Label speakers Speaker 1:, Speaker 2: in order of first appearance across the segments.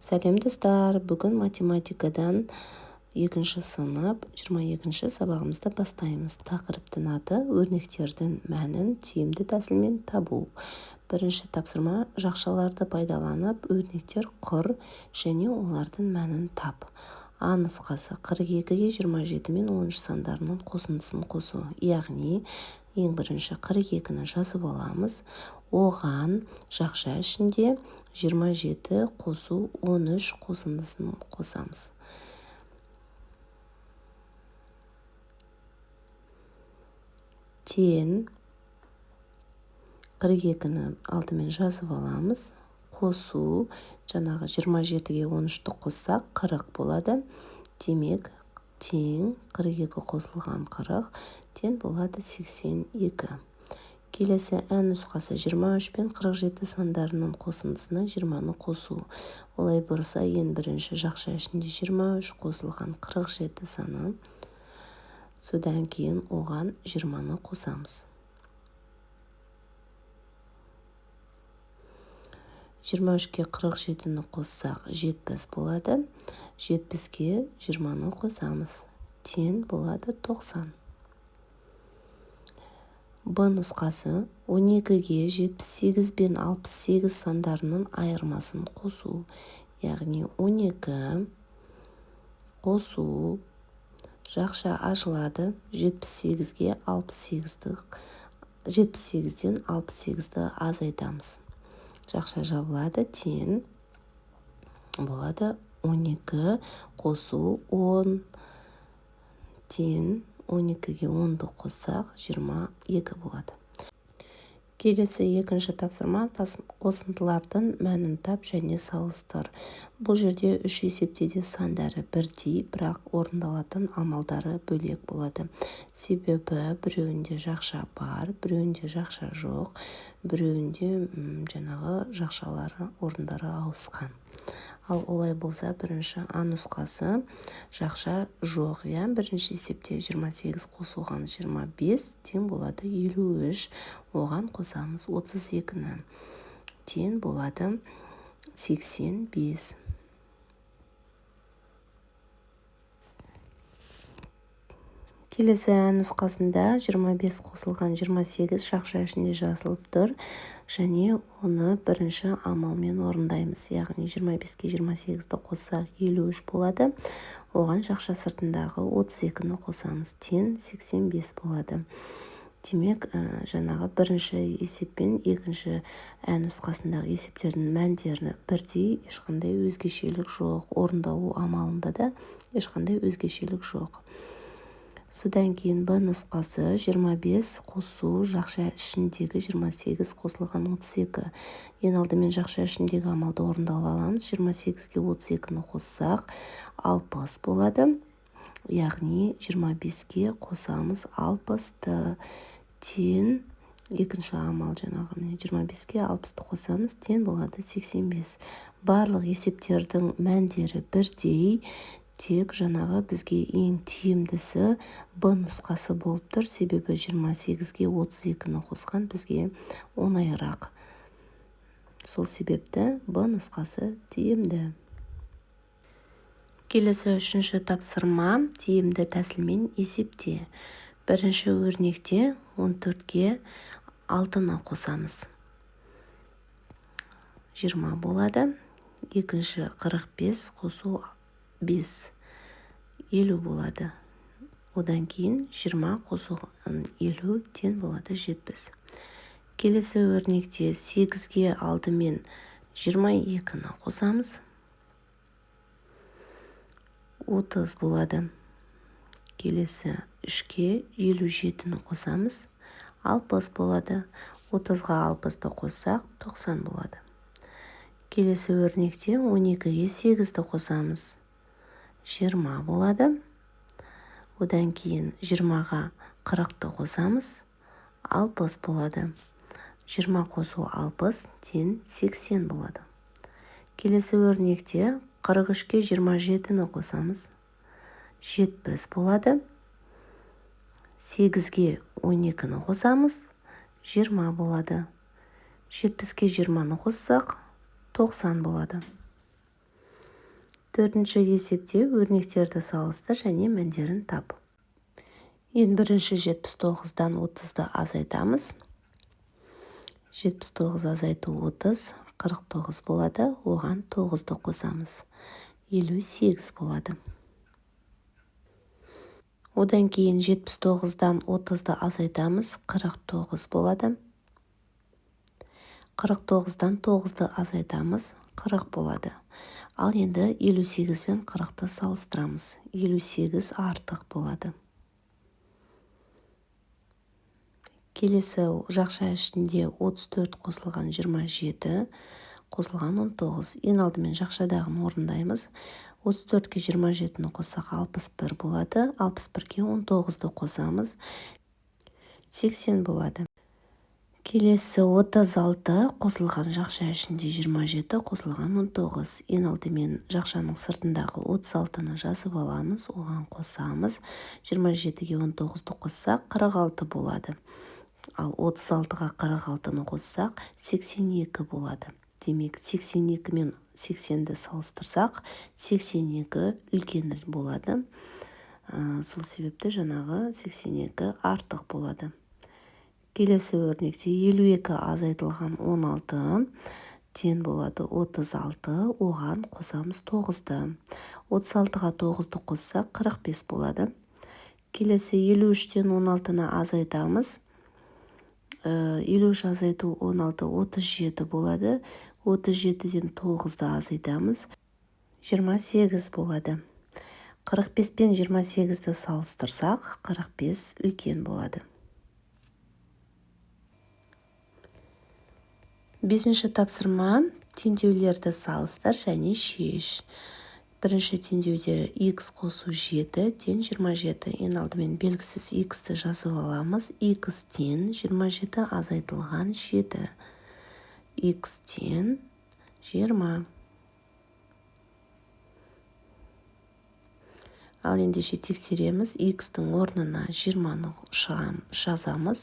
Speaker 1: Сәлем достар, бүгін математикадан 2 сынып 22 сабағымызды бастаймыз. Тақырыптың аты өрнектердің мәнін тиімді тәсілмен табу. Бірінші тапсырма жақшаларды пайдаланып өрнектер құр және олардың мәнін тап. А нұсқасы 42-ге 27 мен 10 сандарының қосындысын қосу. Яғни ең бірінші 42-ні жазып аламыз. Оған жақша ішінде 27 қосу 13 қосындысын қосамыз. Тен 42-ні алдымен жазып аламыз. Қосу жаңағы 27-ге 13-ті қоссақ 40 болады. Демек, тең 42 қосылған 40 тең болады 82. Келесі ән нұсқасы 23 пен 47 сандарының қосындысына 20-ны қосу. Олай болса, ең бірінші жақша ішінде 23 қосылған 47 саны. Содан кейін оған 20-ны қосамыз. 23-ке 47-ні қоссақ 70 болады. 70-ке 20-ны қосамыз. Тең болады 90. Б нұсқасы 12-ге 78 бен 68 сандарының айырмасын қосу. Яғни 12 қосу жақша ашылады. 78-ге 78-ден 68-ді азайтамыз. Жақша жабылады. Тең болады 12 қосу 10 тең 12-ге 10-ды қоссақ 22 болады. Келесі екінші тапсырма қосындылардың мәнін тап және салыстыр. Бұл жерде 3 есепте де сандары бірдей, бірақ орындалатын амалдары бөлек болады. Себебі біреуінде жақша бар, біреуінде жақша жоқ, біреуінде жаңағы жақшалары орындары ауысқан. Ал олай болса, бірінші А нұсқасы жақша жоқ. Бірінші есепте 28 қосылған 25 тең болады 53. Оған қосамыз 32-ні. Тең болады 85. Келесі нұсқасында 25 қосылған 28 жақша ішінде жазылып тұр, және оны бірінші амалмен орындаймыз. Яғни 25-ке 28-ді қоссақ 53 болады. Оған жақша сыртындағы 32-ні қосамыз. Тең 85 болады. Демек, жаңағы бірінші есеп пен екінші нұсқасындағы есептердің мәндері бірдей, ешқандай өзгешелік жоқ. Орындалу амалында да ешқандай өзгешелік жоқ. Содан кейін Б нұсқасы 25 қосу жақша ішіндегі 28 қосылған 32. Ең алдымен жақша ішіндегі амалды орындалып аламыз. 28-ге 32-ні қоссақ 60 болады. Яғни 25-ке қосамыз 60-ты. Тең екінші амал жаңағы 25-ке 60-ты қосамыз, тең болады 85. Барлық есептердің мәндері бірдей, тек жаңағы бізге ең тиімдісі Б нұсқасы болып тұр. Себебі 28-ге 32-ні қосқан бізге оңайырақ. Сол себепті Б нұсқасы тиімді. Келесі үшінші тапсырма тиімді тәсілмен есепте. Бірінші өрнекте 14-ге 6-ны қосамыз. 20 болады. Екінші 45 қосу 5. 50 болады. Одан кейін 20 қосу 50 тең болады 70. Келесі өрнекте 8-ге алдымен 22-ні қосамыз. 30 болады. Келесі 3-ке 57-ні қосамыз. 60 болады. 30-ға 60-ды қоссақ 90 болады. Келесі өрнекте 12-ге 8-ді қосамыз. 20 болады. Одан кейін 20-ға 40-ды қосамыз. 60 болады. 20 қосу 60 тең 80 болады. Келесі өрнекте 43-ке 27-ні қосамыз. 70 болады. 8-ге 12-ні қосамыз. 20 болады. 70-ке 20-ні қоссақ 90 болады. Төртінші есепте өрнектерді салыстыр және мәндерін тап. Ең бірінші 79-дан 30-ды азайтамыз. 79 азайту 30, 49 болады. Оған 9-ды қосамыз. 58 болады. Одан кейін 79-дан 30-ды азайтамыз. 49 болады. 49-дан 9-ды азайтамыз. 40 болады. Ал енді 58 пен 40-ты салыстырамыз. 58 артық болады. Келесі жақша ішінде 34 қосылған 27, қосылған 19. Ең алдымен жақшадағын орындаймыз. 34-ке 27-ні қоссақ 61 болады. 61-ке 19-ды қосамыз. 80 болады. Келесі 36 қосылған жақша ішінде 27, қосылған 19. Ең алдымен жақшаның сыртындағы 36-ны жазып аламыз, оған қосамыз. 27-ге 19-ды қоссақ 46 болады. Ал 36-ға 46-ны қоссақ 82 болады. Демек 82 мен 80-ді салыстырсақ 82 үлкенірек болады. Сол себепті жаңағы 82 артық болады. Келесі өрнекте 52 азайтылған 16 тең болады 36, оған қосамыз 9-ды. 36-ға 9-ды қоссақ 45 болады. Келесі 53-тен 16-ны азайтамыз. 53 азайту 16, 37 болады. 37-ден 9-ды азайтамыз. 28 болады. 45 пен 28-ді салыстырсақ 45 үлкен болады. Бесінші тапсырма теңдеулерді салыстыр және шеш. Бірінші теңдеуде x қосу 7 тең 27. Ең алдымен белгісіз x-ті жазып аламыз. x тең 27 азайтылған 7. x тең 20. Ал ендеше тексереміз. X-тің орнына 20-ны жазамыз.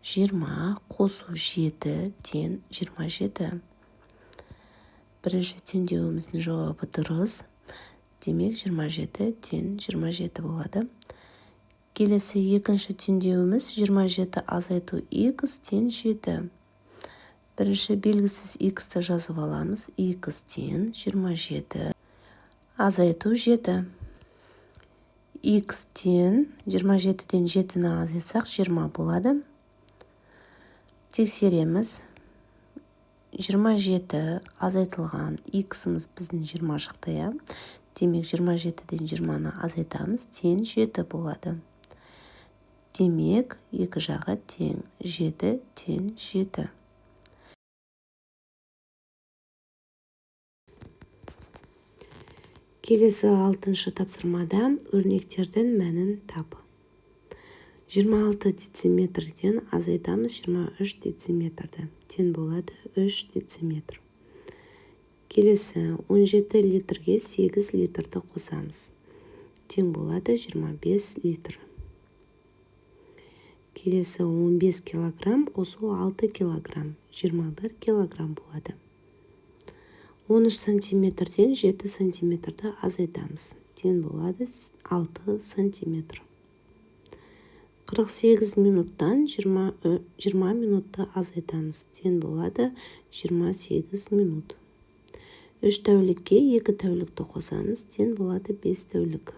Speaker 1: 20 қосу 7 тең 27. Бірінші теңдеуіміздің жауабы дұрыс. Демек 27 тең 27 болады. Келесі екінші теңдеуіміз 27 азайту x тең 7. Бірінші белгісіз x-ті жазып аламыз. x тең 27 азайту 7. X тең 27-ден 7-ні азайтсақ 20 болады. Тексереміз. 27 азайтылған x-іміз біздің 20 шықты. Демек 27-ден 20-ны азайтамыз. Тең 7 болады. Демек екі жағы тең 7 тең 7. Келесі 6-шы тапсырмада өрнектердің мәнін тап. 26 дециметрден азайтамыз 23 дециметрді. Тең болады 3 дециметр. Келесі 17 литрге 8 литрді қосамыз. Тең болады 25 литр. Келесі 15 килограмм қосу 6 килограмм. 21 килограмм болады. 13 сантиметрден 7 сантиметрді азайтамыз. Тең болады 6 сантиметр. 48 минуттан 20 минутты азайтамыз. Тең болады 28 минут. 3 тәулікке 2 тәулікті қосамыз. Тең болады 5 тәулік.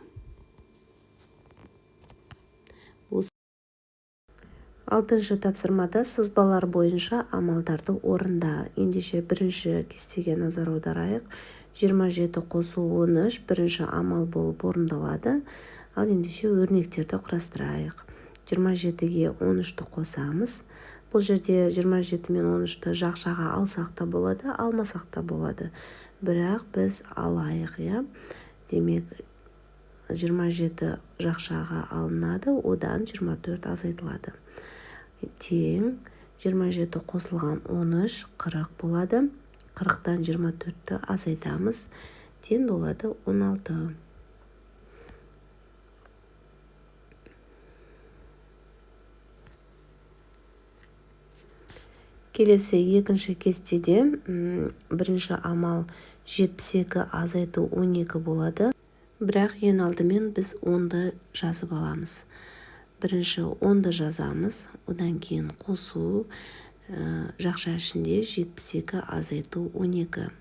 Speaker 1: 6-шы тапсырмада сызбалар бойынша амалдарды орында. Ендеше бірінші кестеге назар аударайық. 27 қосу 13 бірінші амал болып орындалады. Ал ендеше өрнектерді құрастырайық. 27-ге 13-ті қосамыз. Бұл жерде 27 мен 13-ті жақшаға алсақ та болады, алмасақ та болады. Бірақ біз алайық. Демек 27 жақшаға алынады, одан 24 азайтылады. Тең 27 қосылған 13 40 болады. 40-тан 24-ті азайтамыз. Тең болады 16. Келесі екінші кестеде бірінші амал 72 азайту 12 болады. Бірақ ең алдымен біз 10-ды жазып аламыз. Бірінші 10-ды жазамыз, одан кейін қосу жақша ішінде 72 азайту 12.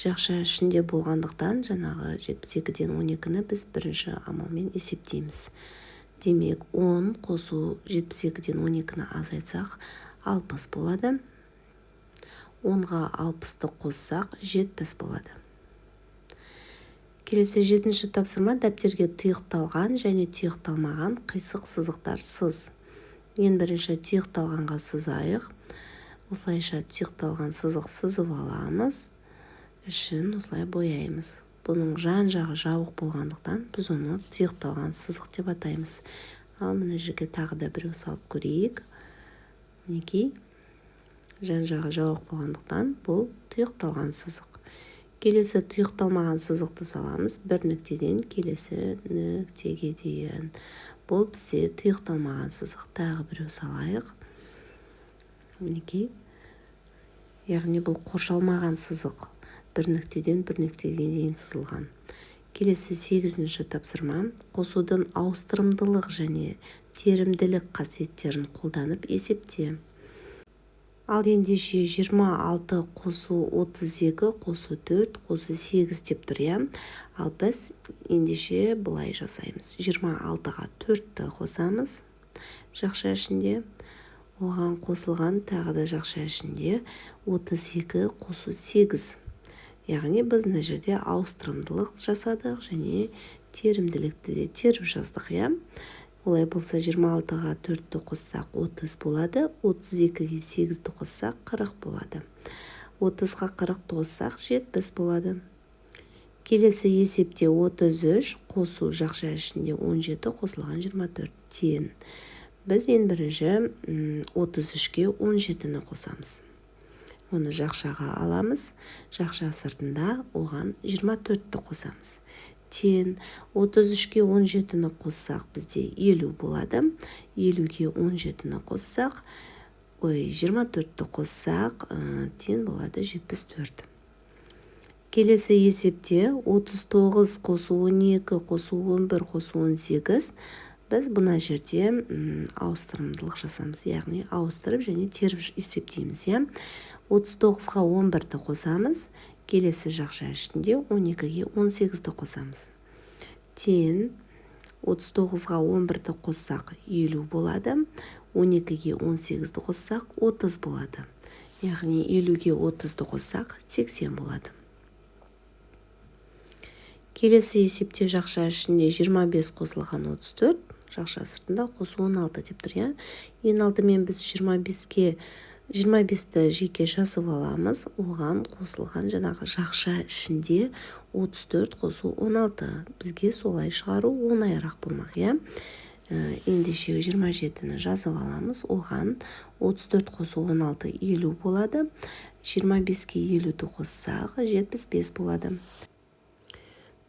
Speaker 1: Жақша ішінде болғандықтан жаңағы 72-ден 12-ні біз бірінші амалмен есептейміз. Демек 10 қосу 72-ден 12-ні азайтсақ 60 болады. 10-ға 60-ты қоссақ 70 болады. Келесі 7-ші тапсырма дәптерге тұйықталған және тұйықталмаған қисық сызықтарсыз. Ең бірінші тұйықталғанға сызайық. Осылайша тұйықталған сызық сызып аламыз. Ішін осылай бояймыз. Бұның жан-жағы жауық болғандықтан біз оны тұйықталған сызық деп атаймыз. Ал мына жерге тағы да біреу салып көрейік. Мінекей, жан-жағы жауық болғандықтан бұл тұйықталған сызық. Келесі тұйықталмаған сызықты саламыз. Бір нүктеден келесі нүктеге дейін. Бұл бізде тұйықталмаған сызық. Тағы біреу салайық. Мінекей. Яғни бұл қоршалмаған сызық. Бір нүктеден бір нүктеге дейін сызылған. Келесі 8-ші тапсырма. Қосудың ауыстырымдылық және терімділік қасиеттерін қолданып есепте. Ал ендеше 26 қосу 32 қосу 4 қосу 8 деп тұр. Ал біз ендеше бұлай жасаймыз. 26-ға 4-ті қосамыз жақша ішінде. Оған қосылған тағы да жақша ішінде 32 қосу 8. Яғни біз мына жерде ауыстырымдылық жасадық және терімділікті де теріп жаздық. Олай болса 26-ға 4-ті қоссақ 30 болады, 32-ге 8-ті қоссақ 40 болады. 30-ға 40 қоссақ 70 болады. Келесі есепте 33 қосу жақша ішінде 17 қосылған 24 тең. Біз ең бірінші 33-ге 17-ні қосамыз. Оны жақшаға аламыз, жақша сыртында оған 24-ті қосамыз. Тең 33-ке 17-ні қоссақ бізде 50 болады. 50-ге 17-ні қоссақ, 24-ті қоссақ тең болады 74. Келесі есепте 39 қосу 12 қосу 11 қосу 18. Біз бұна жерде ауыстырымдылық жасамыз. Яғни ауыстырып және теріп есептейміз. 39-ға 11-ті қосамыз. Келесі жақша ішінде 12-ге 18-ті қосамыз. Тең 39-ға 11-ті қоссақ 50 болады. 12-ге 18-ті қоссақ 30 болады. Яғни 50-ге 30-ті қоссақ 80 болады. Келесі есепте жақша ішінде 25 қосылған 34. Жақша сыртында қосу 16 деп тұр. Ең алдымен біз 25-ті жеке жазып аламыз. Оған қосылған жаңағы жақша ішінде 34 қосу 16. Бізге солай шығару оңайырақ болмақ. Ендеше 27-ні жазып аламыз. Оған 34 қосу 16 50 болады. 25-ке 50-ті қоссақ 75 болады.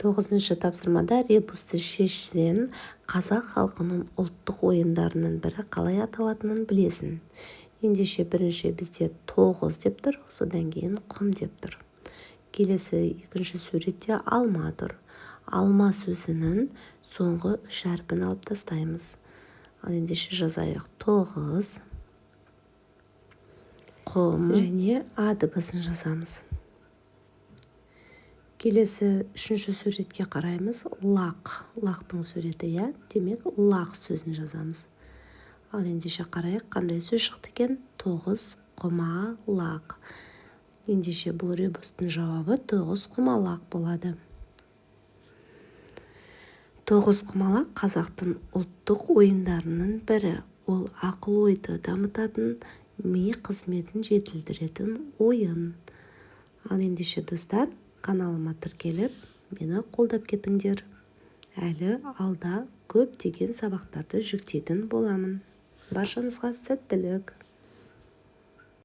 Speaker 1: 9-шы тапсырмада ребусты шешсең, қазақ халқының ұлттық ойындарының бірі қалай аталатынын білесің. Ендеше бірінші бізде 9 деп тұр, содан кейін құм деп тұр. Келесі екінші суретте алма тұр. Алма сөзінің соңғы үш әрпін алып тастаймыз. Ал ендеше жазайық 9, құм және а дыбысын жазамыз. Келесі үшінші суретке қараймыз. Лақ. Лақтың суреті, демек лақ сөзін жазамыз. Ал ендеше қарайық, қандай сөз шықты екен? 9 құмалақ. Ендеше бұл ребустың жауабы 9 құмалақ болады. 9 құмалақ қазақтың ұлттық ойындарының бірі. Ол ақыл-ойды дамытатын, ми қызметін жетілдіретін ойын. Ал ендеше достар, каналыма тіркеліп, мені қолдап кетіңдер. Әлі алда көптеген сабақтарды жүктейтін боламын. Баршаңызға сәттілік.